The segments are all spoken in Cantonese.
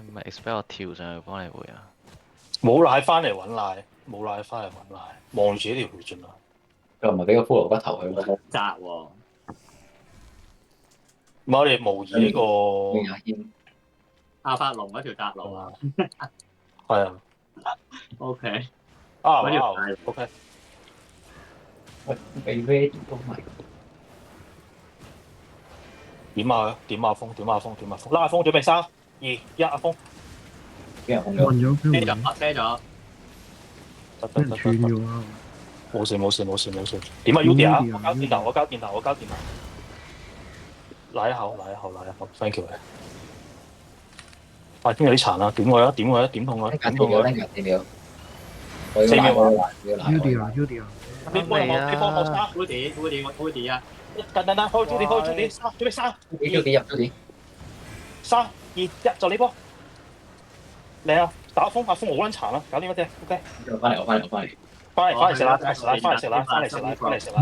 唔係 expect 我跳上去幫你回啊？冇奶翻嚟揾奶，冇奶翻嚟揾奶，望住呢條血盡啦。又唔係俾個骷髏骨頭佢喎。扎喎，唔係我哋模擬呢個阿軒阿法龍嗰條達路啊係啊， ，OK，啊嗰條大，OK，喂，被 ready 都唔係。點啊點啊風點啊風點啊風，拉阿風準備3、2、1，阿風。俾人控暈咗。咗，俾車人咗車咗，俾人串咗啊！冇事冇事冇事冇事。點啊 Udia 啊！我交電頭我交電頭我交電頭。嗱一口嗱一口嗱一口 ，thank you 你。啊，邊有啲殘啊？點我啊點我啊點痛啊點痛啊！ 4秒。我要4秒我要奶。 Udia，你幫我你幫我3。Woody 啊，等開Judy 開Judy 3，準備3、幾入咗啲？ 3、2、1就呢波。嚟啊！打風阿風好撚殘啦，搞掂一隻 OK。我翻嚟翻嚟食啦，翻嚟食啦，翻嚟食啦，翻嚟食啦，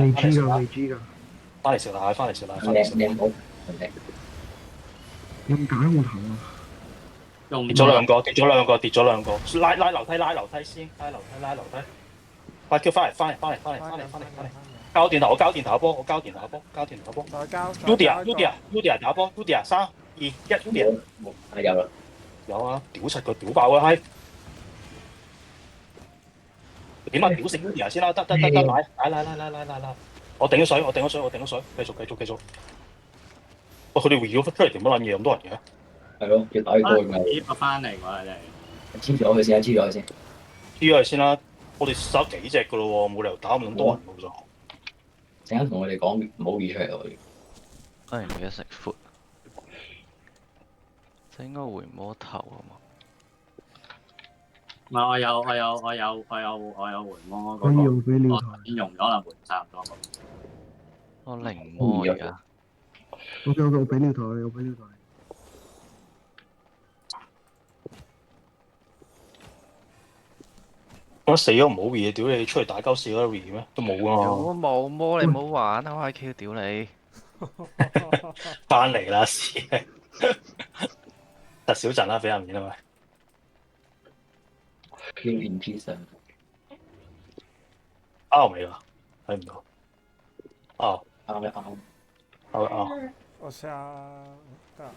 未知㗎，翻嚟食啦，未知㗎。翻嚟食啦，翻嚟食啦，翻嚟食啦。靚好。有冇解我頭啊？用跌咗兩個，跌咗兩個，跌咗兩個。拉樓梯，拉樓梯先，拉樓梯，拉樓梯。快叫翻嚟，翻嚟，翻嚟，翻嚟，翻嚟，翻嚟，翻嚟。交電頭，我交電頭波，我交電頭波，交電頭波。再交 Udia 打波 ，Udia 3、2、1 Udia。係有啦。有啊，屌柒佢，屌爆啊閪！點啊？屌死 Udia 先啦，得，奶！我頂咗水，我頂咗水，我頂咗水，繼續。喂，佢哋 reveal 出嚟點乜撚嘢咁多人嘅？係咯，越打越多㗎。接翻嚟喎，真係。黐咗佢先，黐咗佢先。知咗先啦，我哋殺幾隻㗎咯喎，冇理由打咁多人㗎咋。陣間同我哋講唔好預出嚟喎。當然記得食 food，就應該回魔頭啊嘛。唔係我有回魔可以嗰個，用俾尿台。已經用咗啦，回差唔多。我零魔而家， OK，我俾尿台，我俾尿台。我死咗唔好 re 屌你出嚟打鳩死咗 re 咩？都冇啊我冇魔你唔好玩啊 YQ 屌你！翻嚟啦，屎！特少陣啦，俾人面啊嘛。 Kill in pizza。未啊？睇唔到。啱。我試下得，OK。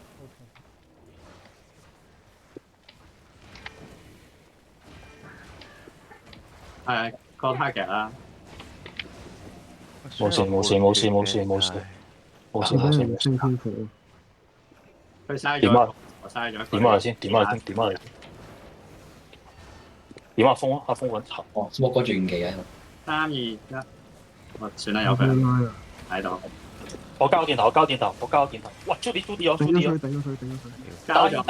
係個 target 啦，冇事。我俾人升天火。佢嘥點啊咗，我嘥咗。點啊先？點啊風啊！阿風揾頭。哦，smoke 嗰傳奇喺度。 3、2、1，我算啦，有我俾佢拉啦。喺度，我交電頭。哇！Judy 頂咗水，頂咗水，頂咗水。交咗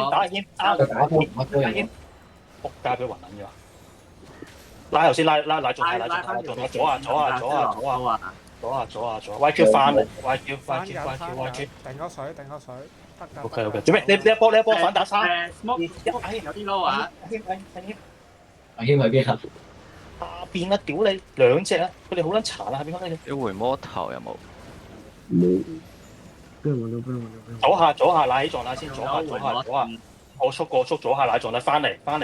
打煙，打波，我都有。仆街俾暈撚咗。拉頭先，拉仲係左，YQ 翻嚟 ，YQ。頂咗水，得㗎。OK，做咩？你一波反打3、smoke 有啲 low 啊，阿軒喺邊啊？下邊啊！屌你兩隻啊！佢哋好撚殘啊！下邊嗰隻。要回魔頭有冇？冇。俾人揾咗。左下奶起狀態先，左下。過速，左下奶狀態翻嚟。 3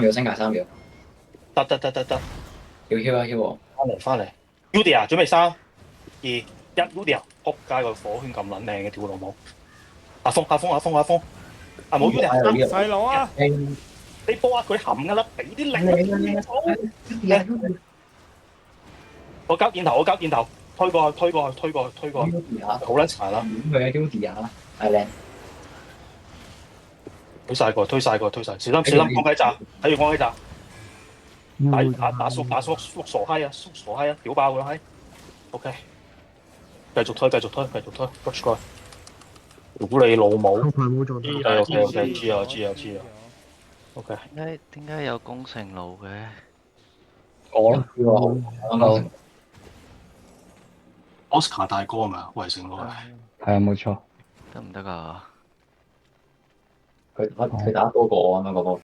秒，升價3秒。得。要 heal 啊 heal 我。翻嚟 Udia 準備3、2、1 Udia， 仆街個火圈咁撚靚嘅，屌老母！阿風，冇 Udia， 細佬啊！你波下佢冚㗎啦，俾啲力我交電頭，推過去，好撚殘啦！佢係 Judy 啊，係靚。推晒過，小心光雞閘，睇住光雞閘，打縮傻閪啊，屌爆佢閪 ，OK， 繼續推 push 過，屌你老母後排冇狀態。 ，OK，知啊 ，OK，點解有攻城路嘅？我咯，啱啱。 Oscar 大哥係咪啊？圍城路係。係啊，冇錯。得唔得啊？佢打多過我啱啱嗰個。